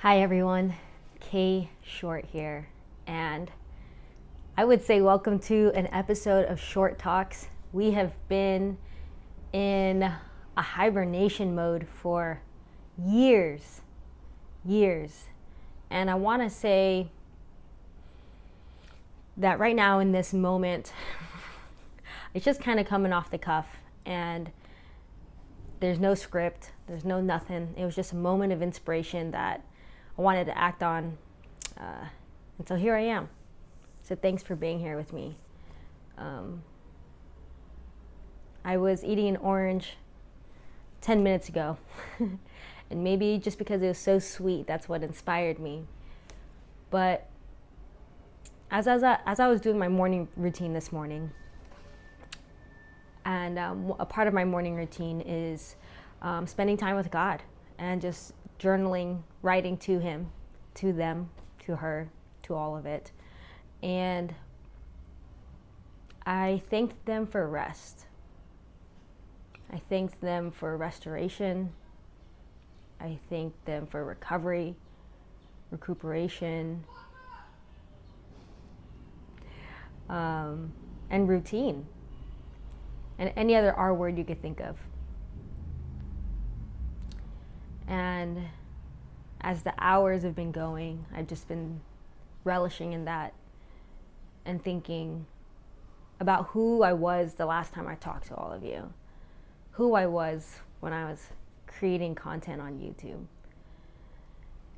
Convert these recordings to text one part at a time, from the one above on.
Hi everyone, K.Short here, and I would say welcome to an episode of Short Talks. We have been in a hibernation mode for years, and I want to say that right now in this moment, it's just kind of coming off the cuff, and there's no script, there's no nothing. It was just a moment of inspiration that I wanted to act on, and so here I am. So thanks for being here with me. I was eating an orange 10 minutes ago, and maybe just because it was so sweet, that's what inspired me. But as I was doing my morning routine this morning, and a part of my morning routine is spending time with God and just journaling, writing to Him, to them, to her, to all of it. And I thanked them for rest. I thanked them for restoration. I thanked them for recovery, recuperation, and routine, and any other R word you could think of. And as the hours have been going, I've just been relishing in that and thinking about who I was the last time I talked to all of you, who I was when I was creating content on YouTube.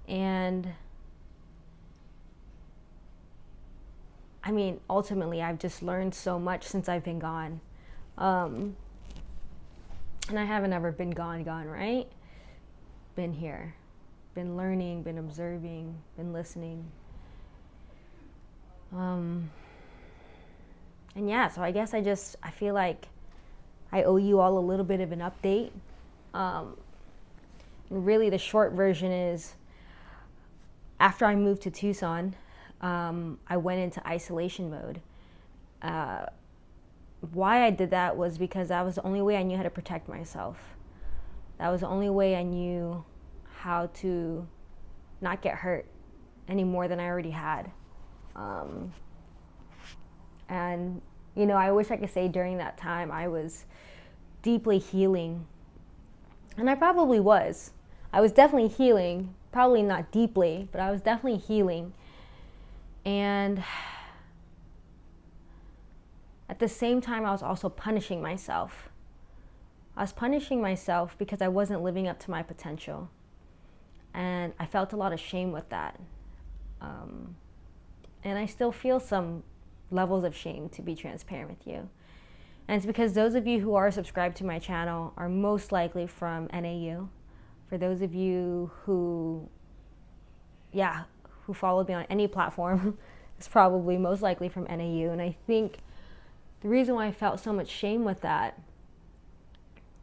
And I mean, ultimately, I've just learned so much since I've been gone. And I haven't ever been gone, right? Been here, been learning, been observing, been listening. And yeah, so I guess I feel like I owe you all a little bit of an update. And really the short version is, after I moved to Tucson, I went into isolation mode. Why I did that was because that was the only way I knew how to protect myself. That was the only way I knew how to not get hurt any more than I already had. And, you know, I wish I could say during that time I was deeply healing. And I probably was. I was definitely healing, probably not deeply, but I was definitely healing. And at the same time, I was also punishing myself. I was punishing myself because I wasn't living up to my potential. And I felt a lot of shame with that. And I still feel some levels of shame, to be transparent with you. And it's because those of you who are subscribed to my channel are most likely from NAU. For those of you who followed me on any platform, it's probably most likely from NAU. And I think the reason why I felt so much shame with that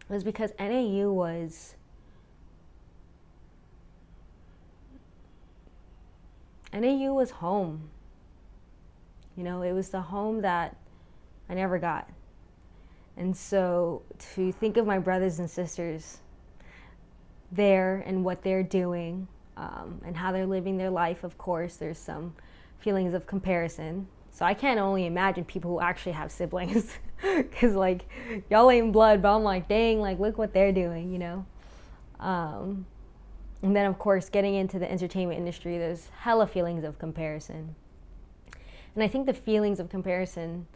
was because NAU was home. You know, it was the home that I never got. And so to think of my brothers and sisters there and what they're doing, and how they're living their life, of course, there's some feelings of comparison. So I can't only imagine people who actually have siblings, because like, y'all ain't blood, but I'm like, dang, like, look what they're doing, you know? And then of course, getting into the entertainment industry, there's hella feelings of comparison. And I think the feelings of comparison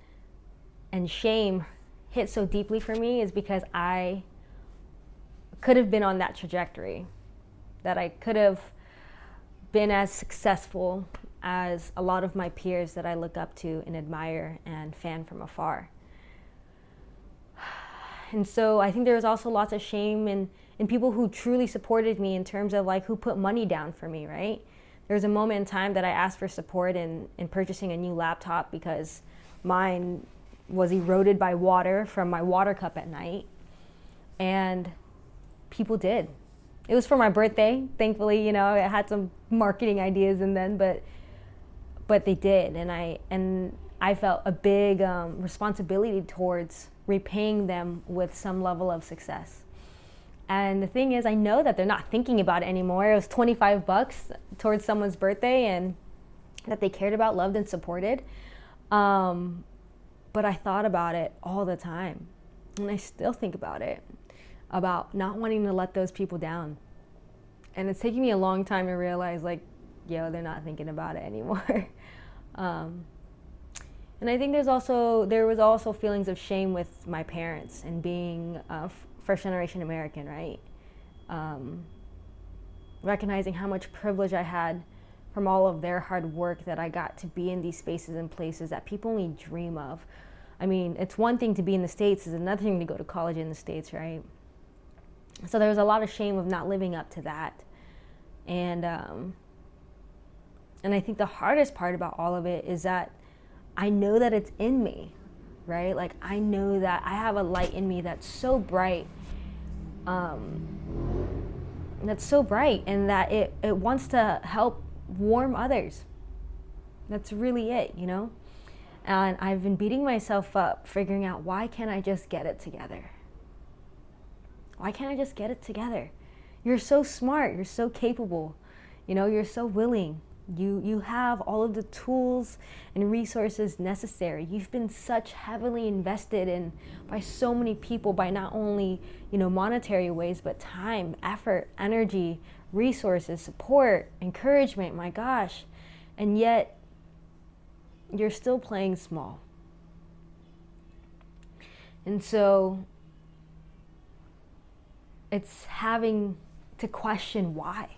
and shame hit so deeply for me is because I could have been on that trajectory, that I could have been as successful as a lot of my peers that I look up to and admire and fan from afar. And so I think there was also lots of shame in people who truly supported me, in terms of like who put money down for me, right? There was a moment in time that I asked for support in purchasing a new laptop because mine was eroded by water from my water cup at night. And people did. It was for my birthday, thankfully, you know, I had some marketing ideas and then, but they did. And I felt a big responsibility towards repaying them with some level of success. And the thing is, I know that they're not thinking about it anymore. It was $25 towards someone's birthday, and that they cared about, loved, and supported. But I thought about it all the time. And I still think about it, about not wanting to let those people down. And it's taking me a long time to realize, like, yo, they're not thinking about it anymore. And I think there was also feelings of shame with my parents and being a first generation American, right? Recognizing how much privilege I had from all of their hard work, that I got to be in these spaces and places that people only dream of. I mean, it's one thing to be in the States, it's another thing to go to college in the States, right? So there was a lot of shame of not living up to that. And I think the hardest part about all of it is that I know that it's in me, right? Like, I know that I have a light in me that's so bright, and that it wants to help warm others. That's really it, you know? And I've been beating myself up, figuring out, why can't I just get it together? Why can't I just get it together? You're so smart, you're so capable, you know, you're so willing. You have all of the tools and resources necessary. You've been such heavily invested in by so many people, by not only, you know, monetary ways, but time, effort, energy, resources, support, encouragement, my gosh. And yet, you're still playing small. And so, it's having to question why.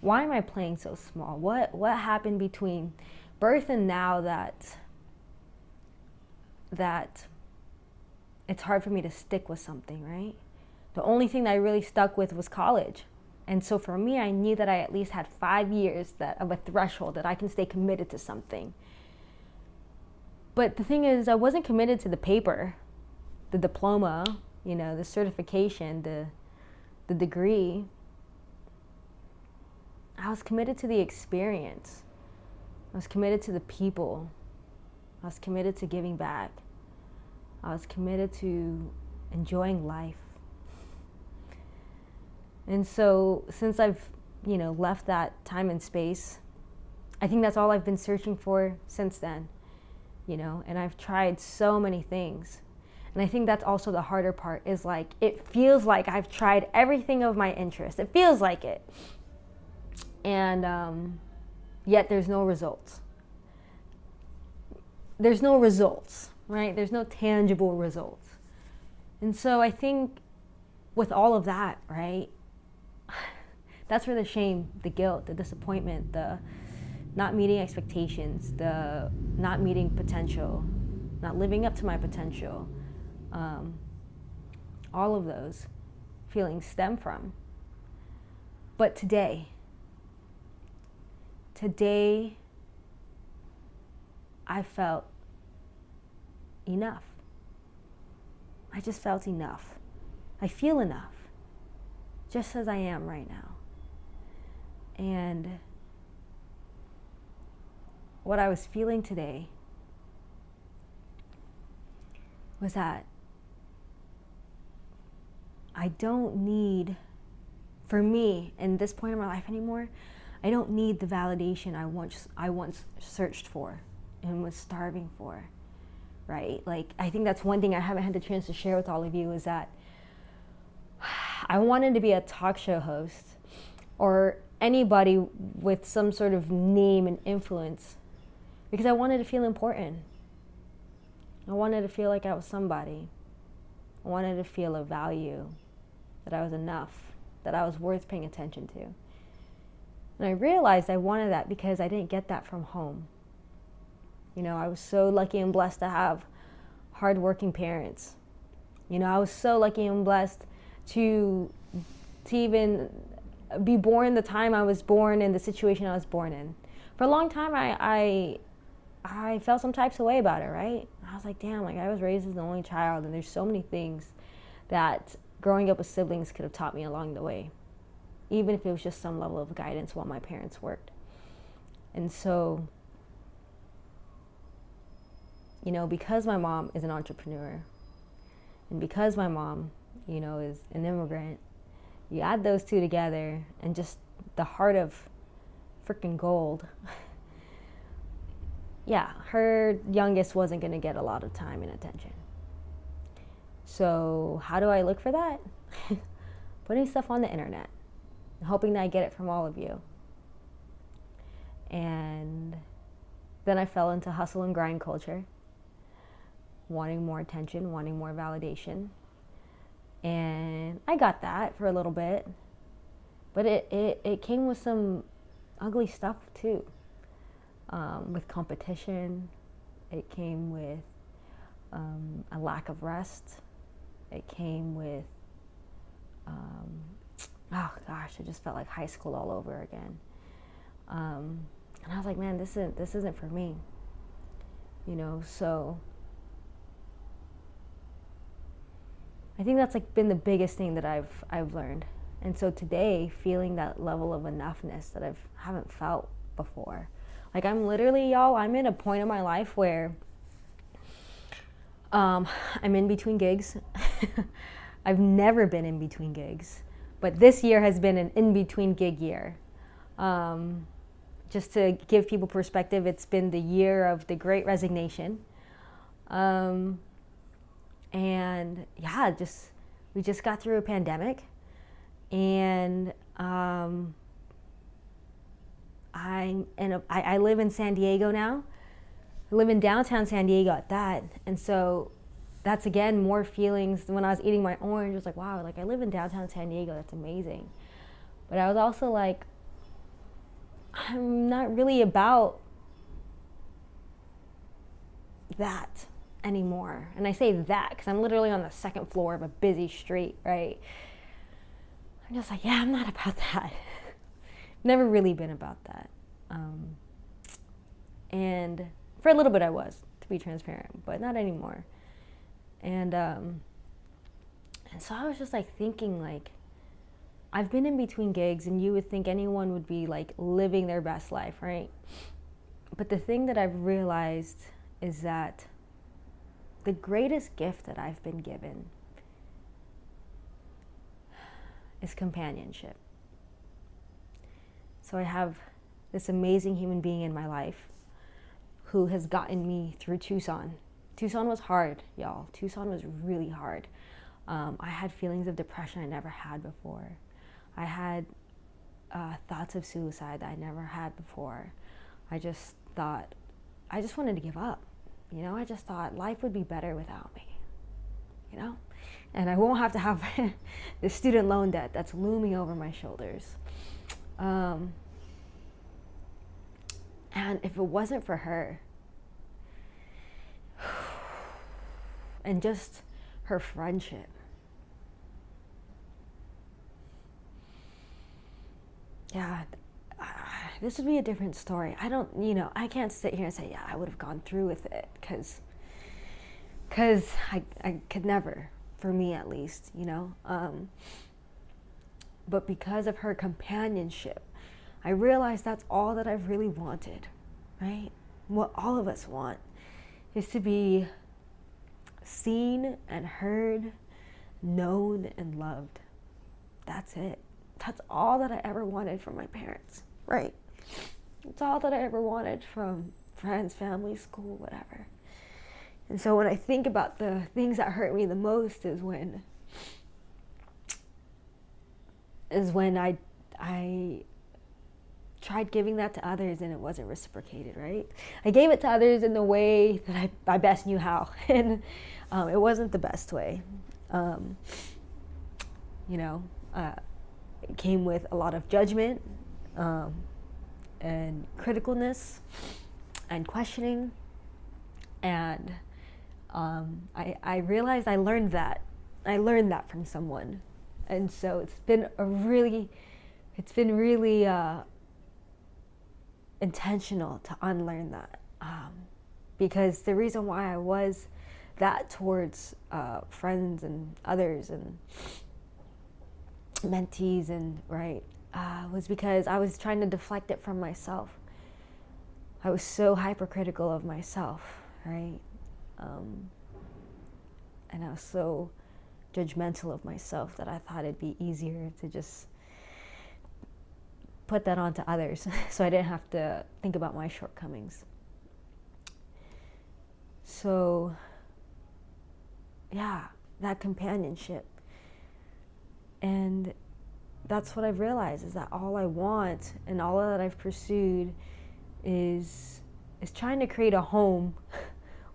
Why am I playing so small? What happened between birth and now that it's hard for me to stick with something, right? The only thing that I really stuck with was college. And so for me, I knew that I at least had 5 years of a threshold that I can stay committed to something. But the thing is, I wasn't committed to the paper, the diploma, you know, the certification, the degree. I was committed to the experience. I was committed to the people. I was committed to giving back. I was committed to enjoying life. And so since I've, you know, left that time and space, I think that's all I've been searching for since then, you know, and I've tried so many things. And I think that's also the harder part, is like, it feels like I've tried everything of my interest. It feels like it. And yet there's no results. There's no results, right? There's no tangible results. And so I think with all of that, right, that's where the shame, the guilt, the disappointment, the not meeting expectations, the not meeting potential, not living up to my potential, all of those feelings stem from. But today, I felt enough. I just felt enough. I feel enough, just as I am right now. And what I was feeling today was that I don't need, for me, in this point in my life anymore, I don't need the validation I once searched for and was starving for, right? Like, I think that's one thing I haven't had the chance to share with all of you, is that I wanted to be a talk show host, or anybody with some sort of name and influence, because I wanted to feel important. I wanted to feel like I was somebody. I wanted to feel of value, that I was enough, that I was worth paying attention to. And I realized I wanted that because I didn't get that from home. You know, I was so lucky and blessed to have hardworking parents. You know, I was so lucky and blessed to even be born the time I was born in the situation I was born in. For a long time, I felt some types of way about it, right? I was like, damn, like, I was raised as the only child, and there's so many things that growing up with siblings could have taught me along the way, even if it was just some level of guidance while my parents worked. And so, you know, because my mom is an entrepreneur, and because my mom, you know, is an immigrant, You add those two together, and just the heart of freaking gold. Yeah, her youngest wasn't going to get a lot of time and attention. So how do I look for that? Putting stuff on the internet, hoping that I get it from all of you. And then I fell into hustle and grind culture, wanting more attention, wanting more validation. And I got that for a little bit, but it came with some ugly stuff too. With competition, it came with a lack of rest. It came with, oh gosh, it just felt like high school all over again. And I was like, man, this isn't for me, you know. So I think that's like been the biggest thing that I've learned. And so today, feeling that level of enoughness that I haven't felt before. Like I'm literally, y'all, I'm in a point in my life where I'm in between gigs. I've never been in between gigs, but this year has been an in-between gig year. Just to give people perspective, it's been the year of the Great Resignation. And yeah, we just got through a pandemic, and I live in San Diego now. I live in downtown San Diego at that, and so that's again more feelings. When I was eating my orange, I was like, wow, like I live in downtown San Diego, that's amazing. But I was also like, I'm not really about that anymore. And I say that because I'm literally on the second floor of a busy street, right? I'm just like, yeah, I'm not about that. Never really been about that. And for a little bit I was, to be transparent, but not anymore. And so I was just like thinking, like, I've been in between gigs, and you would think anyone would be like living their best life, right? But the thing that I've realized is that the greatest gift that I've been given is companionship. So I have this amazing human being in my life who has gotten me through Tucson. Tucson was hard, y'all. Tucson was really hard. I had feelings of depression I never had before. I had thoughts of suicide that I never had before. I just wanted to give up. You know, I just thought life would be better without me, you know? And I won't have to have the student loan debt that's looming over my shoulders. And if it wasn't for her, and just her friendship, yeah, this would be a different story. I can't sit here and say, yeah, I would have gone through with it, because I could never, for me at least, you know. But because of her companionship, I realized that's all that I've really wanted, right? What all of us want is to be seen and heard, known and loved. That's it. That's all that I ever wanted from my parents, right? It's all that I ever wanted from friends, family, school, whatever. And so when I think about the things that hurt me the most is when I tried giving that to others and it wasn't reciprocated, right? I gave it to others in the way that I best knew how, and it wasn't the best way. It came with a lot of judgment and criticalness and questioning, and I realized I learned that from someone, and so it's been really intentional to unlearn that, because the reason why I was that towards friends and others and mentees and was because I was trying to deflect it from myself. I was so hypercritical of myself, right? And I was so judgmental of myself that I thought it'd be easier to just put that onto others so I didn't have to think about my shortcomings. So, yeah, that companionship. And that's what I've realized, is that all I want and all that I've pursued is trying to create a home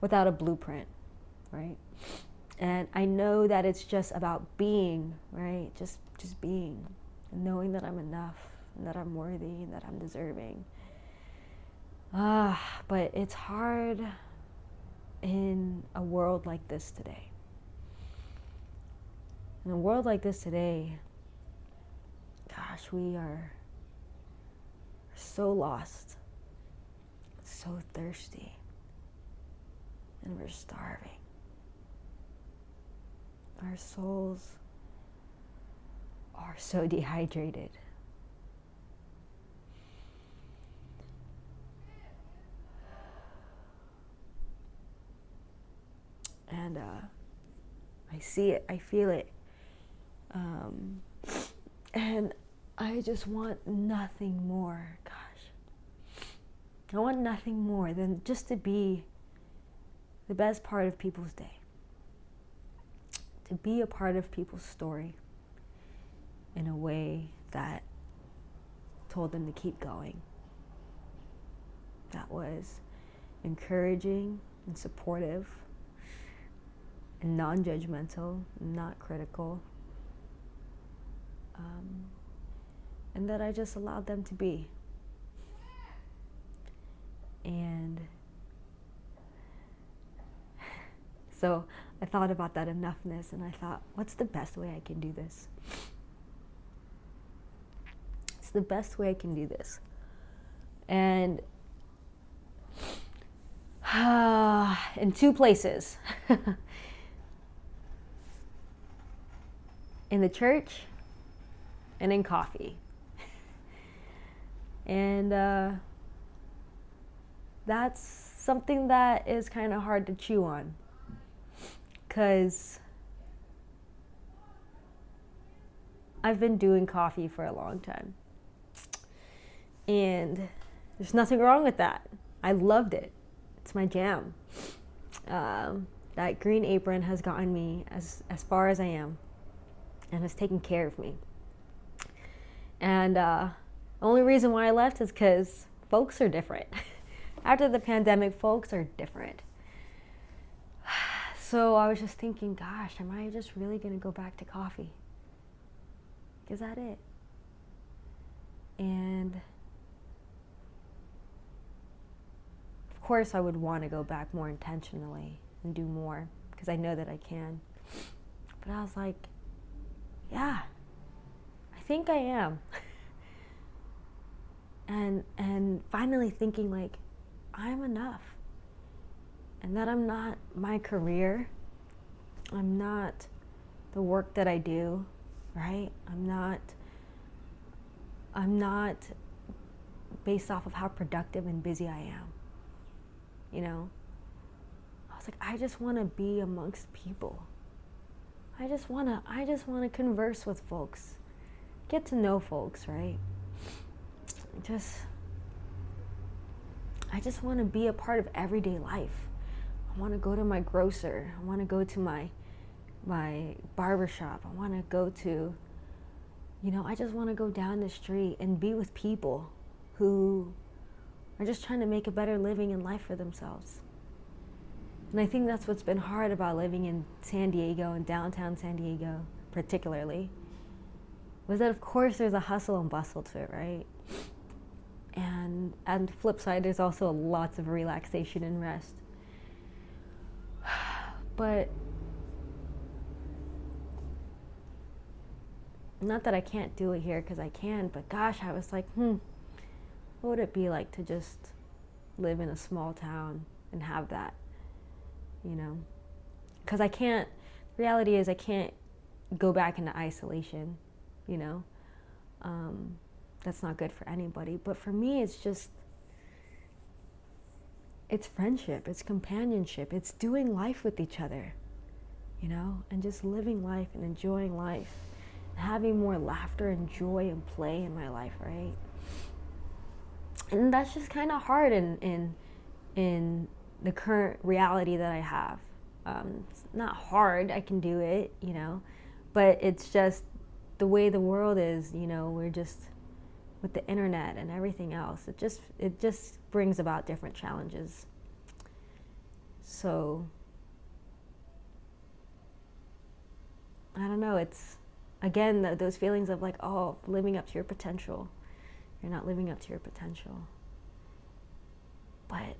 without a blueprint, right? And I know that it's just about being, right? Just being, and knowing that I'm enough and that I'm worthy and that I'm deserving. But it's hard in a world like this today. In a world like this today, gosh, we are so lost, so thirsty, and we're starving. Our souls are so dehydrated. And I see it, I feel it. And I just want nothing more, gosh. I want nothing more than just to be the best part of people's day. To be a part of people's story in a way that told them to keep going. That was encouraging and supportive and non-judgmental, not critical. And that I just allowed them to be. And so I thought about that enoughness, and I thought, what's the best way I can do this? It's the best way I can do this. And in two places. In the church and in coffee. And that's something that is kind of hard to chew on, because I've been doing coffee for a long time. And there's nothing wrong with that. I loved it. It's my jam. That green apron has gotten me as far as I am and has taken care of me. And the only reason why I left is because folks are different. After the pandemic, folks are different. So I was just thinking, gosh, am I just really going to go back to coffee? Is that it? And of course I would want to go back more intentionally and do more, because I know that I can. But I was like, yeah, I think I am. And finally thinking, like, I'm enough. And that I'm not my career. I'm not the work that I do, right? I'm not based off of how productive and busy I am. You know? I was like, I just want to be amongst people. I just want to converse with folks. Get to know folks, right? I just want to be a part of everyday life. I want to go to my grocer. I want to go to my barbershop. I want to go to, I just want to go down the street and be with people who are just trying to make a better living in life for themselves. And I think that's what's been hard about living in San Diego and downtown San Diego particularly, was that of course there's a hustle and bustle to it, right? And on the flip side, there's also lots of relaxation and rest. But not that I can't do it here, because I can, but gosh, I was like, what would it be like to just live in a small town and have that, Because I can't, reality is I can't go back into isolation, That's not good for anybody. But for me, it's friendship, it's companionship, it's doing life with each other, and just living life and enjoying life, having more laughter and joy and play in my life, right? And that's just kind of hard in the current reality that I have. It's not hard, I can do it, but it's just the way the world is, we're just with the internet and everything else. It just brings about different challenges. So I don't know, it's again those feelings of like, oh, living up to your potential. You're not living up to your potential. But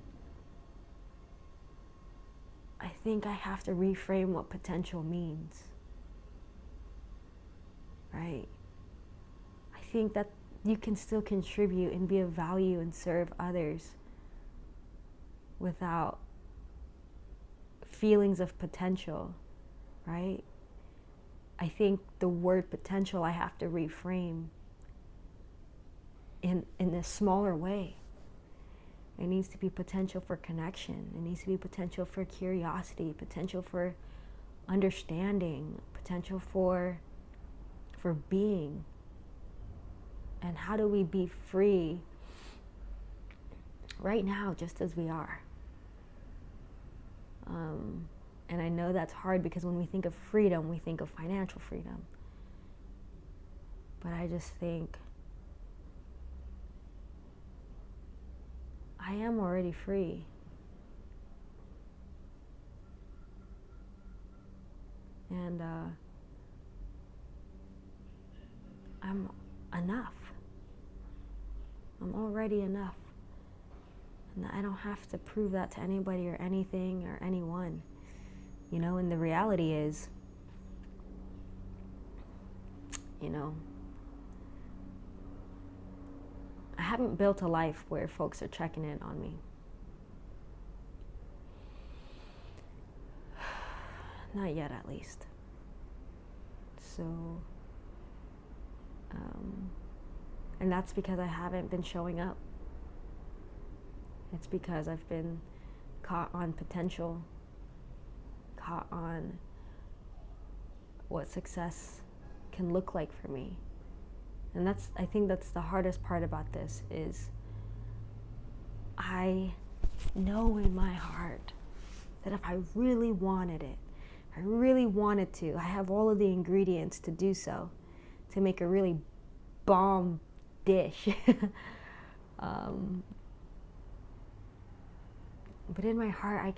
I think I have to reframe what potential means. Right? I think that you can still contribute and be of value and serve others without feelings of potential, right? I think the word potential I have to reframe in a smaller way. It needs to be potential for connection. It needs to be potential for curiosity, potential for understanding, potential for being. And how do we be free right now, just as we are? And I know that's hard because when we think of freedom, we think of financial freedom. But I just think I am already free. And I'm enough. I'm already enough. And I don't have to prove that to anybody or anything or anyone. And the reality is, I haven't built a life where folks are checking in on me. Not yet, at least. So, and that's because I haven't been showing up. It's because I've been caught on potential, caught on what success can look like for me. And I think that's the hardest part about this is I know in my heart that if I really wanted it, I really wanted to, I have all of the ingredients to do so, to make a really bomb dish. But in my heart, I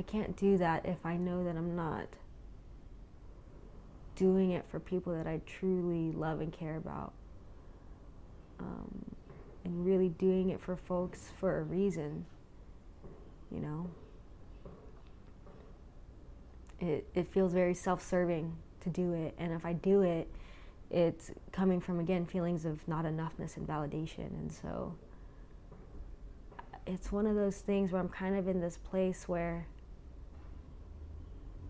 can't do that if I know that I'm not doing it for people that I truly love and care about. And really doing it for folks for a reason, It feels very self-serving to do it. And if I do it, it's coming from, again, feelings of not enoughness and validation. And so it's one of those things where I'm kind of in this place where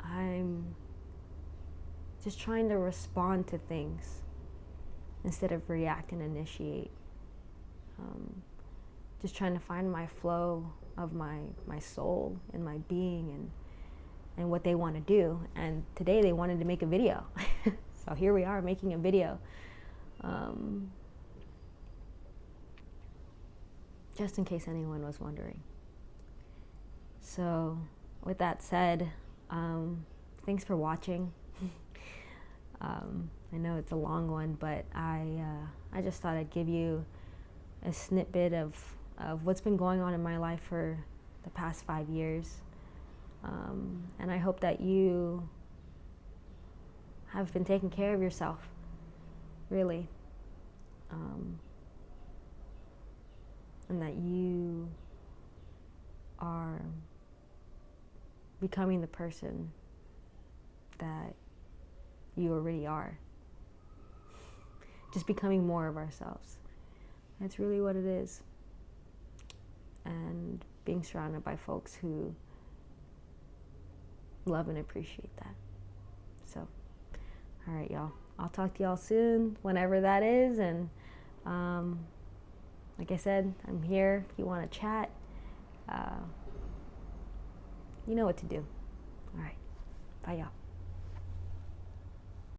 I'm just trying to respond to things instead of react and initiate. Just trying to find my flow of my soul and my being and what they want to do. And today they wanted to make a video. So here we are making a video. Just in case anyone was wondering. So with that said, thanks for watching. I know it's a long one, but I just thought I'd give you a snippet of what's been going on in my life for the past 5 years. And I hope that you have been taking care of yourself, really. And that you are becoming the person that you already are. Just becoming more of ourselves. That's really what it is. And being surrounded by folks who love and appreciate that. So, all right, y'all. I'll talk to y'all soon, whenever that is. And like I said, I'm here if you want to chat. You know what to do. All right. Bye, y'all.